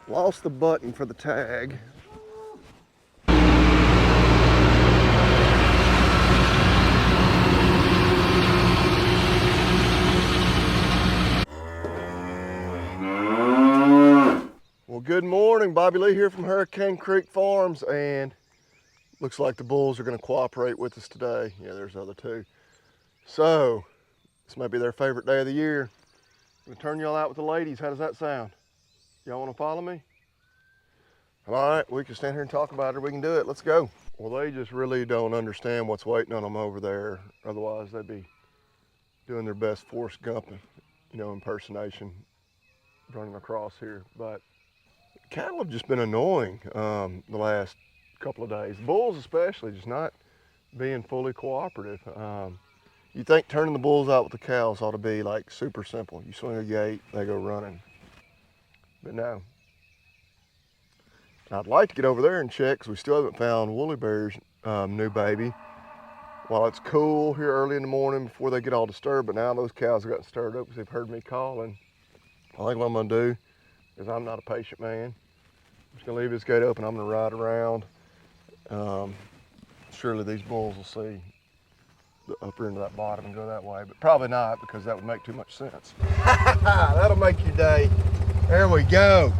Lost the button for the tag. Well, good morning. Bobby Lee here from Hurricane Creek Farms, and looks like the bulls are going to cooperate with us today. Yeah, there's the other two. So this might be their favorite day of the year. I'm gonna turn y'all out with the ladies. How does that sound? Y'all want to follow me? All right, we can stand here and talk about it. We can do it. Let's go. Well, they just really don't understand what's waiting on them over there. Otherwise, they'd be doing their best Forrest Gump, impersonation, running across here. But cattle have just been annoying the last couple of days. Bulls especially, just not being fully cooperative. You think turning the bulls out with the cows ought to be like super simple. You swing a gate, they go running. But no. I'd like to get over there and check because we still haven't found Woolly Bear's new baby. While it's cool here early in the morning before they get all disturbed, but now those cows have gotten stirred up because they've heard me calling. I think what I'm gonna do is, I'm not a patient man. I'm just gonna leave this gate open. I'm gonna ride around. Surely these bulls will see the upper end of that bottom and go that way, but probably not because that would make too much sense. That'll make your day. There we go.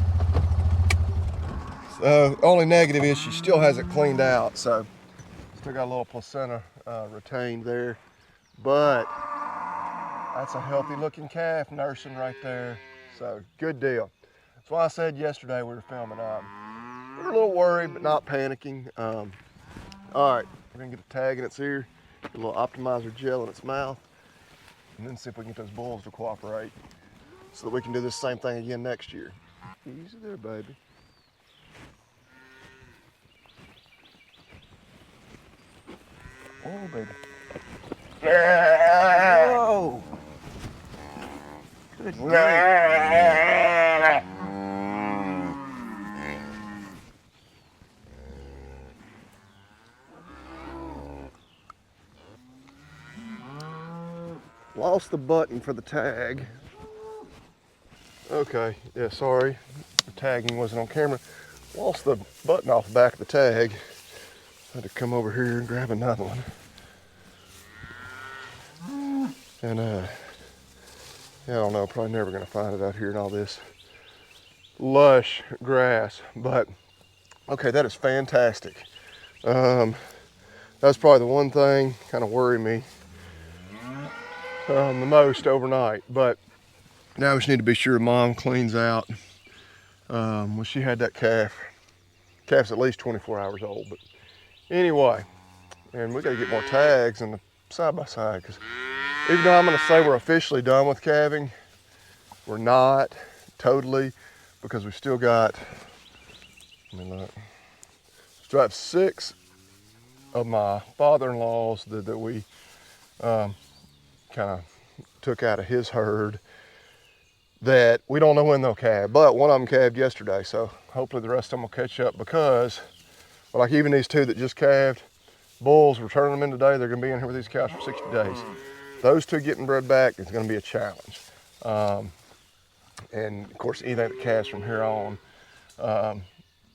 So only negative is she still hasn't cleaned out, so still got a little placenta retained there, but that's a healthy looking calf nursing right there, so good deal. That's why I said yesterday we were filming up. We were a little worried, but not panicking. All right, we're gonna get a tag in its ear, get a little optimizer gel in its mouth, and then see if we can get those bulls to cooperate so that we can do this same thing again next year. Easy there, baby. Oh, baby. Whoa! Good grief. Lost the button for the tag. Okay, yeah, sorry. The tagging wasn't on camera. Lost the button off the back of the tag. Had to come over here and grab another one. And yeah, I don't know, probably never gonna find it out here in all this lush grass, but okay, that is fantastic. That's probably the one thing kind of worried me the most overnight, but now we just need to be sure Mom cleans out. When she had that calf's at least 24 hours old, but anyway, and we got to get more tags in the side by side, because even though I'm going to say we're officially done with calving, we're not totally, because we still got, still have 6 of my father-in-law's that we kind of took out of his herd that we don't know when they'll calve, but one of them calved yesterday, so hopefully the rest of them will catch up, because like even these 2 that just calved, bulls, we're turning them in today, they're gonna be in here with these cows for 60 days. Those 2 getting bred back is gonna be a challenge. And of course, anything that calves from here on,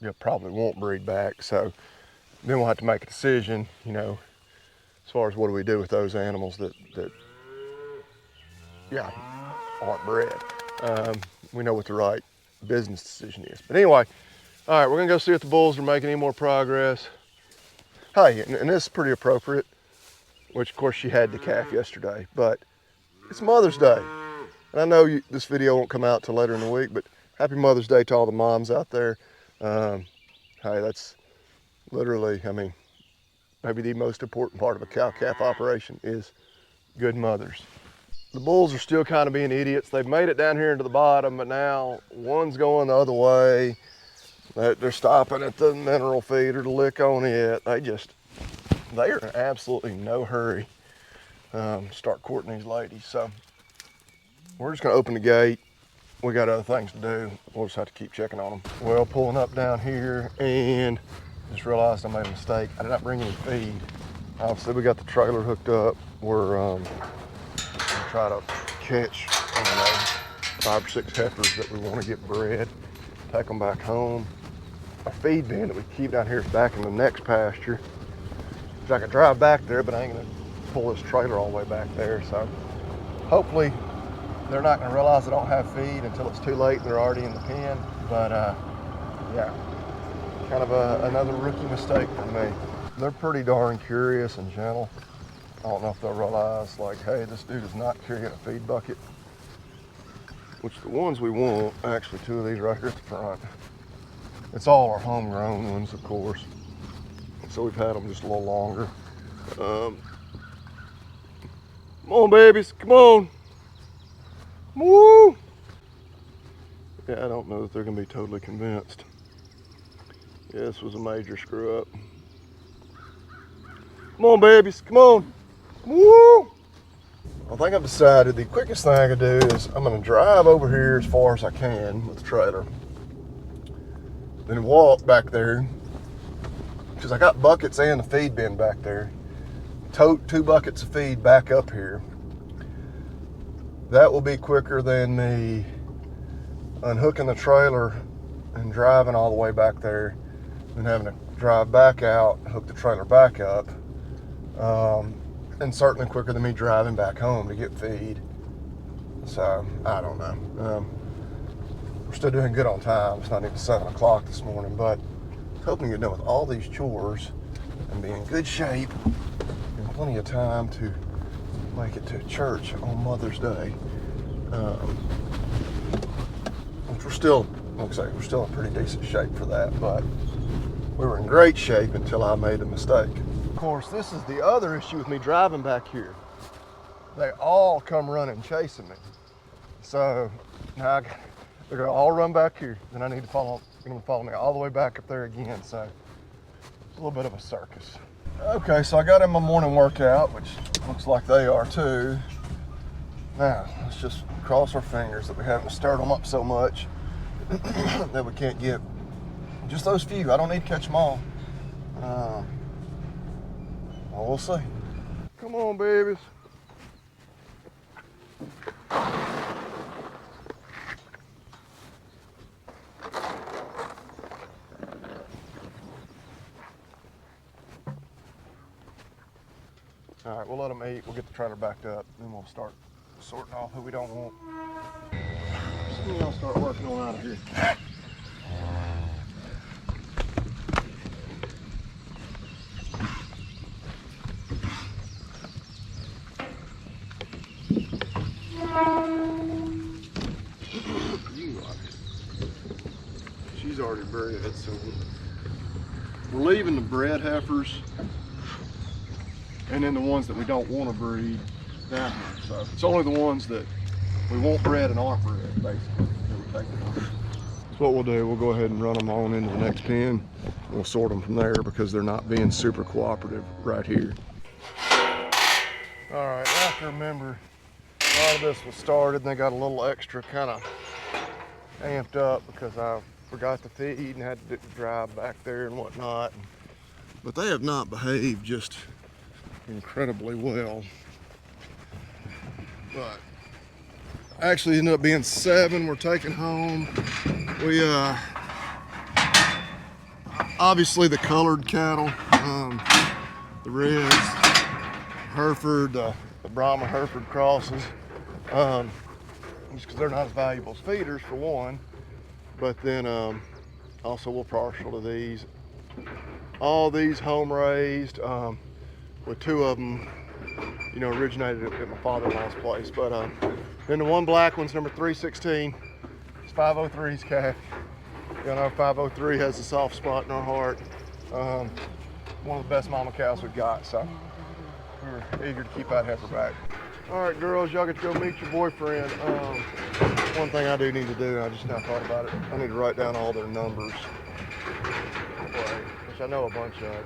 you probably won't breed back. So then we'll have to make a decision, as far as what do we do with those animals that aren't bred. We know what the right business decision is. But anyway, all right, we're gonna go see if the bulls are making any more progress. Hey, and this is pretty appropriate, which of course she had the calf yesterday, but it's Mother's Day. And I know this video won't come out till later in the week, but happy Mother's Day to all the moms out there. Hey, that's literally, maybe the most important part of a cow-calf operation is good mothers. The bulls are still kind of being idiots. They've made it down here into the bottom, but now one's going the other way. They're stopping at the mineral feeder to lick on it. They are in absolutely no hurry to start courting these ladies. So we're just gonna open the gate. We got other things to do. We'll just have to keep checking on them. Well, pulling up down here and just realized I made a mistake. I did not bring any feed. Obviously we got the trailer hooked up. We're gonna try to catch, 5 or 6 heifers that we want to get bred. take them back home. Our feed bin that we keep down here is back in the next pasture. Which I could drive back there, but I ain't gonna pull this trailer all the way back there. So hopefully they're not gonna realize they don't have feed until it's too late and they're already in the pen. But yeah, kind of another rookie mistake for me. They're pretty darn curious and gentle. I don't know if they'll realize, like, hey, this dude is not carrying a feed bucket. Which the ones we want, actually 2 of these right here at the front. It's all our homegrown ones, of course. So we've had them just a little longer. Come on, babies, come on. Woo! Yeah, I don't know that they're gonna be totally convinced. Yeah, this was a major screw up. Come on, babies, come on. Woo! I think I've decided the quickest thing I can do is I'm gonna drive over here as far as I can with the trailer. Then walk back there, because I got buckets and the feed bin back there. Tote 2 buckets of feed back up here. That will be quicker than me unhooking the trailer and driving all the way back there and having to drive back out, hook the trailer back up. And certainly quicker than me driving back home to get feed. So, I don't know. We're still doing good on time. It's not even 7 o'clock this morning, but hoping to get done with all these chores and be in good shape and plenty of time to make it to church on Mother's Day. Which we're still, like I say, we're still in pretty decent shape for that, but we were in great shape until I made a mistake. Of course, this is the other issue with me driving back here. They all come running chasing me. So now they're gonna all run back here. Then I need to follow me all the way back up there again. So it's a little bit of a circus. Okay, so I got in my morning workout, which looks like they are too. Now, let's just cross our fingers that we haven't stirred them up so much that we can't get just those few. I don't need to catch them all. Well, we'll see. Come on, babies. All right, we'll let them eat. We'll get the trailer backed up, then we'll start sorting off who we don't want. So I'll start working on out of here. She's already bred, so we're leaving the bred heifers and then the ones that we don't want to breed down here. So it's only the ones that we won't bred and aren't bred, basically, that we take them on. So what we'll do, we'll go ahead and run them on into the next pen. We'll sort them from there because they're not being super cooperative right here. All right, I have to remember a lot of this was started and they got a little extra kind of amped up because I forgot to feed and had to drive back there and whatnot. But they have not behaved just incredibly well. But actually ended up being 7 we're taking home. We obviously the colored cattle, the reds, Hereford, the Brahma Hereford crosses, just because they're not as valuable as feeders for one, but then also we're partial to these. All these home raised, with 2 of them, you know, originated at my father-in-law's place. But then the one black one's number 316. It's 503's calf. You know, 503 has a soft spot in our heart. One of the best mama cows we've got, so we were eager to keep that heifer back. All right, girls, y'all get to go meet your boyfriend. One thing I do need to do, I just now thought about it, I need to write down all their numbers, which I know a bunch of them,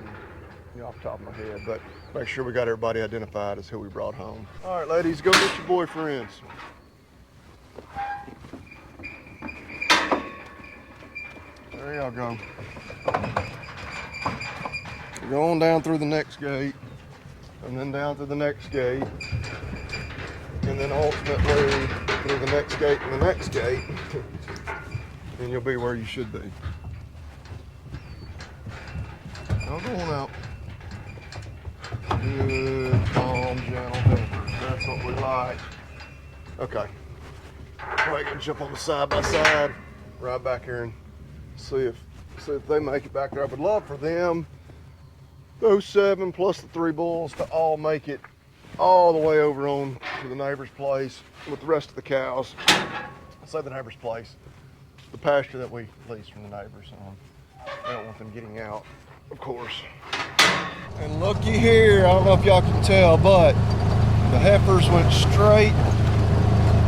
you know, off the top of my head, but make sure we got everybody identified as who we brought home. All right, ladies, go meet your boyfriends. There y'all go. Go on down through the next gate, and then down through the next gate, and then ultimately through the next gate and the next gate. and you'll be where you should be. Now go on out. Good, calm, gentle heifers. That's what we like. Okay. Probably gonna jump on the side by side, right back here, and see if they make it back there. I would love for them, those 7 plus the 3 bulls, to all make it all the way over on to the neighbor's place with the rest of the cows. I'll say the neighbor's place, the pasture that we lease from the neighbors. I don't want them getting out, of course. And looky here, I don't know if y'all can tell, but the heifers went straight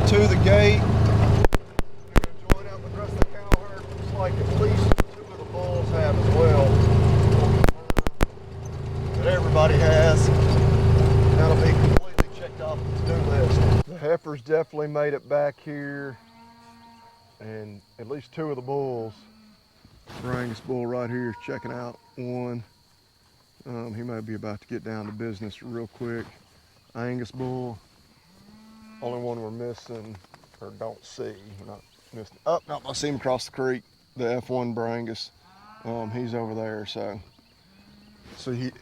to the gate. They're going to join up with the rest of the cow herd. Looks like at least 2 of the bulls have as well. That everybody has. That'll be completely checked off the to-do list. The heifers definitely made it back here, and at least 2 of the bulls. The Angus bull right here is checking out one. He might be about to get down to business real quick. Angus bull, only one we're missing, or don't see. We're not missing. Oh, no, I see him across the creek. The F1 Brangus. He's over there. So he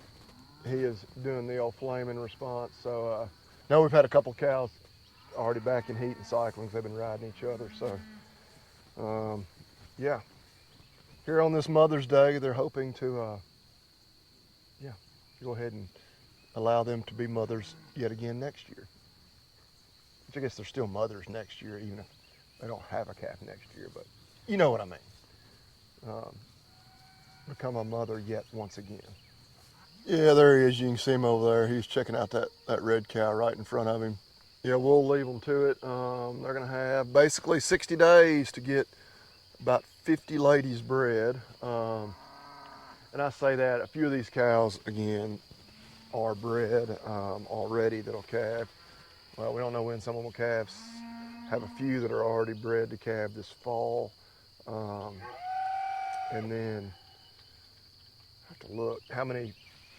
is doing the old flaming response. So now we've had a couple cows already back in heat and cycling. They've been riding each other. So yeah, here on this Mother's Day, they're hoping to go ahead and allow them to be mothers yet again next year. Which I guess they're still mothers next year, even if they don't have a calf next year, but you know what I mean. Become a mother yet once again. Yeah, there he is. You can see him over there. He's checking out that red cow right in front of him. Yeah, we'll leave them to it. They're gonna have basically 60 days to get about 50 ladies bred. And I say that a few of these cows, again, are bred already that'll calve. Well, we don't know when some of them will calve. Have a few that are already bred to calve this fall. And then I have to look how many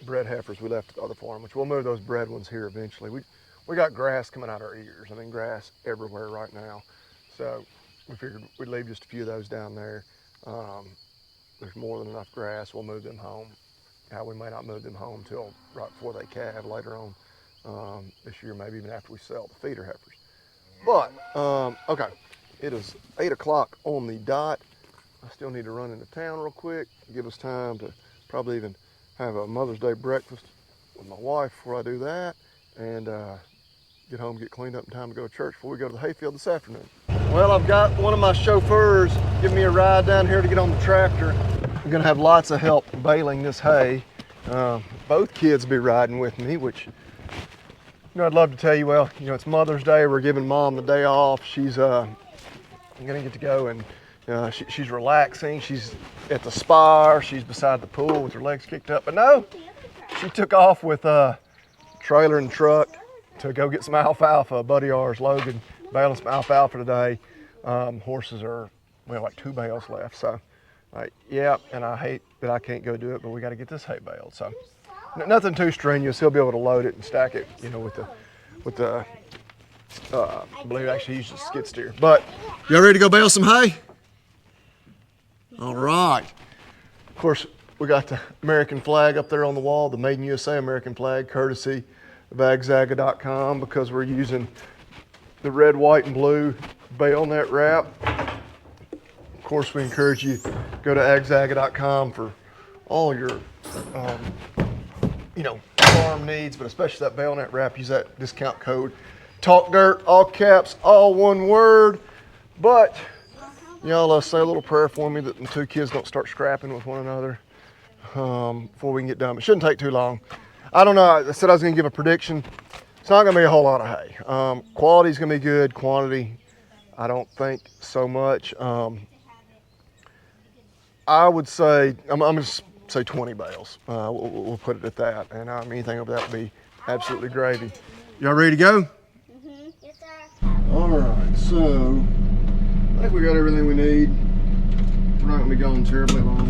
bred heifers we left at the other farm, which we'll move those bred ones here eventually. We got grass coming out our ears. I mean, grass everywhere right now. So we figured we'd leave just a few of those down there. There's more than enough grass. We'll move them home. We may not move them home till right before they calve later on this year, maybe even after we sell the feeder heifers. But, okay, it is 8 o'clock on the dot. I still need to run into town real quick, give us time to probably even have a Mother's Day breakfast with my wife before I do that, and get home, get cleaned up in time to go to church before we go to the hayfield this afternoon. Well, I've got one of my chauffeurs giving me a ride down here to get on the tractor. I'm gonna have lots of help baling this hay. Both kids will be riding with me, which, I'd love to tell you, well, it's Mother's Day. We're giving Mom the day off. She's gonna get to go, and she's relaxing. She's at the spa, or she's beside the pool with her legs kicked up. But no, she took off with a trailer and truck to go get some alfalfa. A buddy of ours, Logan, baling some alfalfa today. Horses we have like 2 bales left. So, yeah, and I hate that I can't go do it, but we got to get this hay baled. So, nothing too strenuous. He'll be able to load it and stack it, with the I believe actually he uses a skid steer. But y'all ready to go bale some hay? All right. Of course, we got the American flag up there on the wall, the Made in USA American flag, courtesy of agzaga.com, because we're using the red, white, and blue bale net wrap. Of course, we encourage you to go to agzaga.com for all your, farm needs, but especially that bale net wrap. Use that discount code TALKDIRT, all caps, all one word. But y'all say a little prayer for me that the 2 kids don't start scrapping with one another before we can get done. It shouldn't take too long. I don't know. I said I was going to give a prediction. It's not going to be a whole lot of hay. Quality's going to be good. Quantity, I don't think so much. I would say, I'm going to say 20 bales. We'll put it at that. And anything over that would be absolutely gravy. Y'all ready to go? Mm-hmm. Yes, sir. All right. So, I think we got everything we need. We're not going to be going terribly long.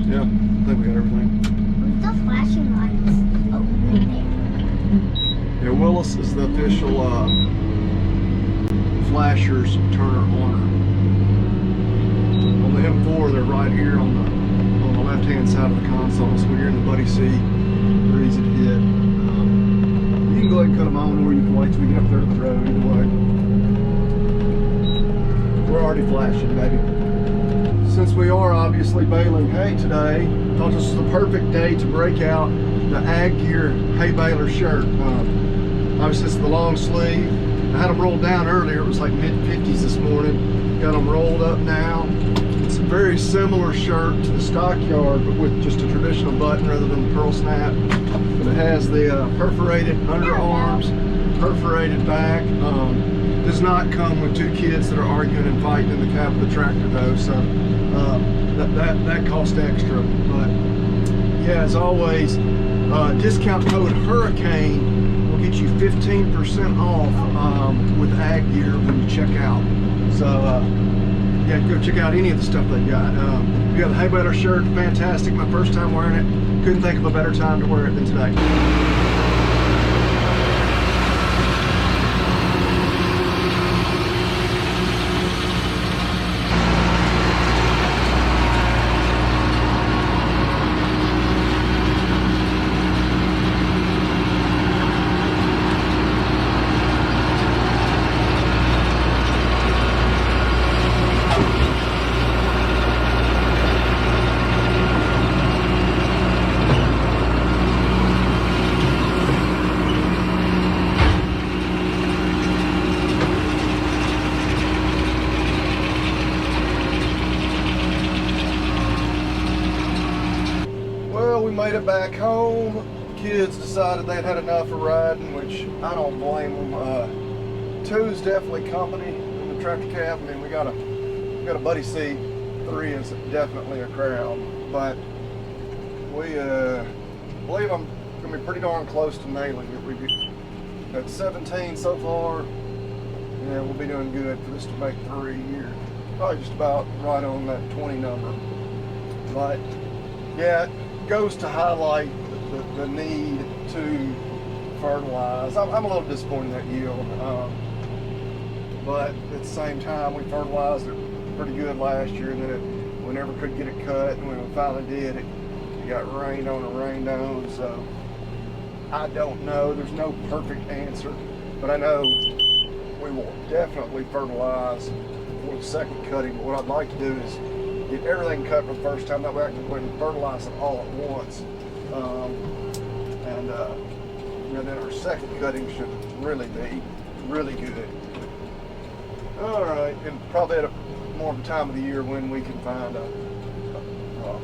Yeah, I think we got everything. Where's the flashing lights? Oh, right there. Yeah, Willis is the official Flashers Turner owner. On the M4, they're right here on the left-hand side of the console. So when you're in the buddy seat, they're easy to hit. You can go ahead and cut them on, or you can wait till we get up there to the road. Either way, we're already flashing, baby. Since we are obviously baling hay today, I thought this was the perfect day to break out the Ag Gear hay baler shirt. Obviously, this is the long sleeve. I had them rolled down earlier. It was like mid-50s this morning. Got them rolled up now. It's a very similar shirt to the stockyard, but with just a traditional button rather than the pearl snap. But it has the perforated underarms, perforated back. Does not come with two kids that are arguing and fighting in the cab of the tractor though, so that cost extra. But yeah, as always, discount code Hurricane will get you 15% off with Ag Gear when you check out. So yeah, go check out any of the stuff they got. We got the hay baler shirt, fantastic. My first time wearing it. Couldn't think of a better time to wear it than today. We made it back home. Kids decided they'd had enough of riding, which I don't blame them. Two's definitely company in the tractor cab. I mean, we got a buddy seat. Three is definitely a crowd, but we believe I'm gonna be pretty darn close to nailing it. We've got 17 so far, and we'll be doing good for this to make 3 here. Probably just about right on that 20 number. But yeah, goes to highlight the need to fertilize. I'm a little disappointed in that yield, but at the same time, we fertilized it pretty good last year, and then we never could get it cut, and when we finally did, it got rained on and rained on. So I don't know. There's no perfect answer, but I know we will definitely fertilize for the second cutting. But what I'd like to do is get everything cut for the first time. That way I can go ahead and fertilize it all at once. And then our second cutting should really be really good. All right, and probably at more of a time of the year when we can find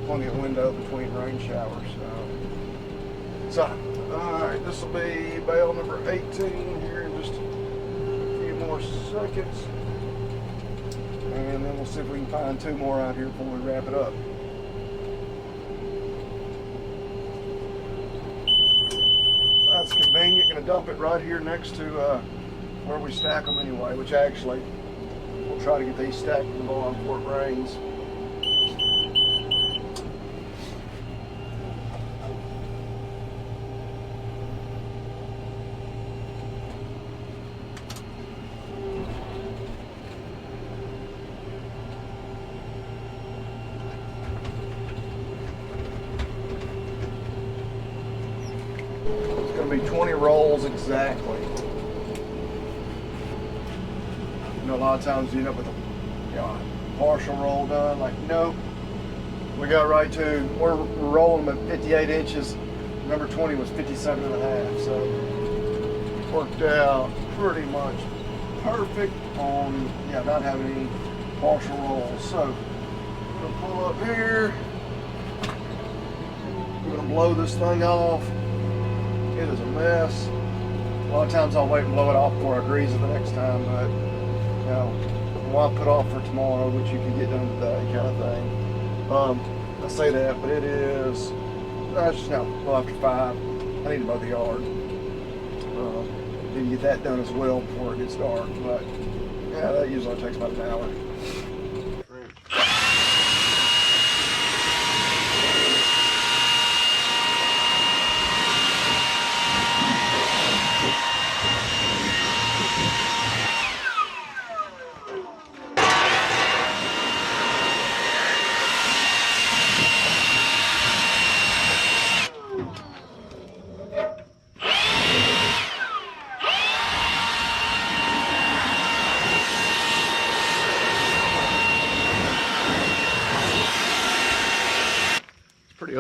plenty of window between rain showers. So, all right, this will be bale number 18 here in just a few more seconds. And then we'll see if we can find two more out here before we wrap it up. That's convenient. Gonna dump it right here next to where we stack them anyway, which actually we'll try to get these stacked in the barn before it rains. It's going to be 20 rolls exactly. You know, a lot of times you end up with a partial roll done. Like, nope. We got right to, we're rolling them at 58 inches. Number 20 was 57 and a half. So it worked out pretty much perfect on, not having any partial rolls. So I'm going to pull up here. We're going to blow this thing off. It is a mess. A lot of times I'll wait and blow it off before I grease it the next time, but why put off for tomorrow, which you can get done today, kind of thing. I say that, but it is, it's just now well after 5. I need to mow the yard. Need to get that done as well before it gets dark, but yeah, that usually takes about an hour.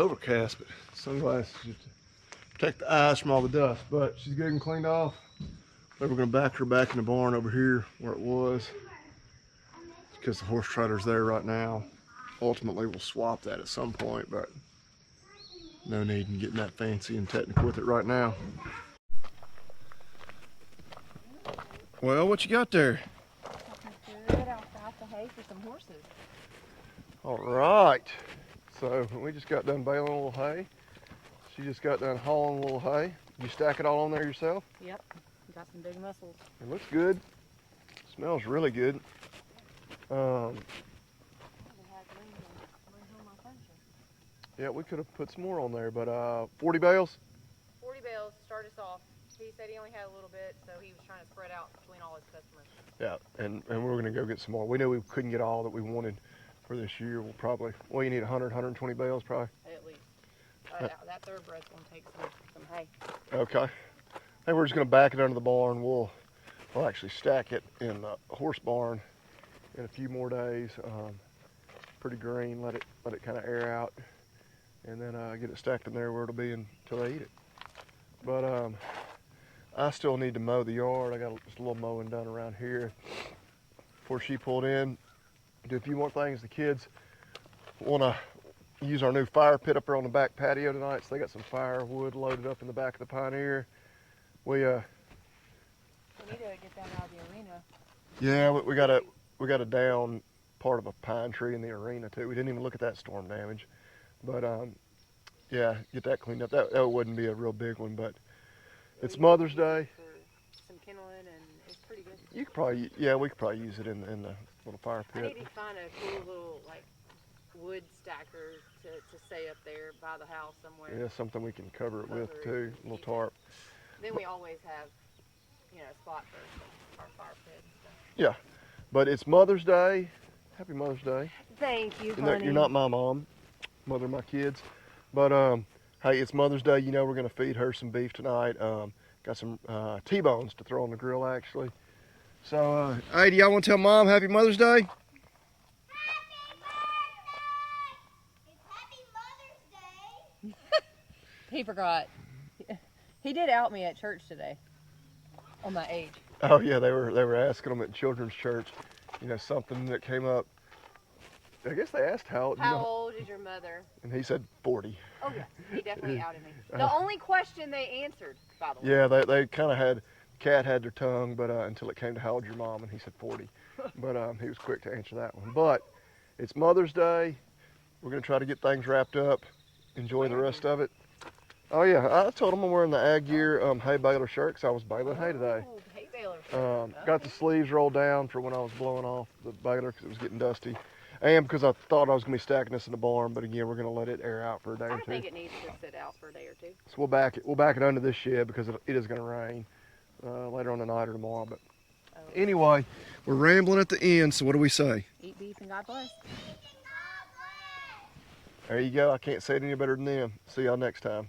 overcast, but sunglasses just to protect the eyes from all the dust. But she's good and cleaned off. Then we're going to back her back in the barn over here where it was, because the horse trailer's there right now. Ultimately, we'll swap that at some point, but no need in getting that fancy and technical with it right now. Well, what you got there? Good alfalfa hay for some horses. All right. So we just got done baling a little hay. She just got done hauling a little hay. You stack it all on there yourself? Yep. Got some big muscles. It looks good. Smells really good. Yeah, we could have put some more on there, but 40 bales? 40 bales to start us off. He said he only had a little bit, so he was trying to spread out between all his customers. Yeah, and we're going to go get some more. We knew we couldn't get all that we wanted for this year. We'll probably, well, you need 100, 120 bales probably? At least. That thoroughbred's going to take some hay. Okay. Hey, we're just going to back it under the barn. We'll actually stack it in the horse barn in a few more days. Pretty green, let it kind of air out, and then get it stacked in there where it'll be until they eat it. But I still need to mow the yard. I got just a little mowing done around here before she pulled in. Do a few more things. The kids want to use our new fire pit up there on the back patio tonight, so they got some firewood loaded up in the back of the Pioneer. We need to get that out of the arena. Yeah, we got a down part of a pine tree in the arena too. We didn't even look at that storm damage, but yeah, get that cleaned up. That wouldn't be a real big one, but it's Mother's Day. Some kindling, and it's pretty good. You could probably, yeah, we could probably use it in the little fire pit. I need to find a cool little like wood stacker to stay up there by the house somewhere. Yeah, something we can cover it with too, a little tarp. Then we always have, a spot for our fire pit and stuff. Yeah, but it's Mother's Day. Happy Mother's Day. Thank you, honey. You're not my mom, mother of my kids, but hey, it's Mother's Day. You know we're gonna feed her some beef tonight. Got some T-bones to throw on the grill actually. So, hey, do y'all want to tell Mom Happy Mother's Day? He forgot. He did out me at church today on my age. Oh yeah, they were asking him at children's church, something that came up. I guess they asked how old is your mother? And he said 40. Oh yeah, he definitely outed me. The only question they answered, by the way. Yeah, they kind of had, Cat had their tongue, but until it came to how old's your mom, and he said 40. But he was quick to answer that one. But it's Mother's Day. We're gonna try to get things wrapped up. Enjoy the rest of it. Oh yeah, I told him I'm wearing the Ag Gear hay baler shirt because I was baling hay today. Oh, hay baler shirt. Got the sleeves rolled down for when I was blowing off the baler because it was getting dusty. And because I thought I was going to be stacking this in the barn, but again, we're going to let it air out for a day or two. I think it needs to sit out for a day or two. So we'll back it under this shed because it is going to rain later on tonight or tomorrow. But anyway, we're rambling at the end, so what do we say? Eat beef and God bless. There you go. I can't say it any better than them. See y'all next time.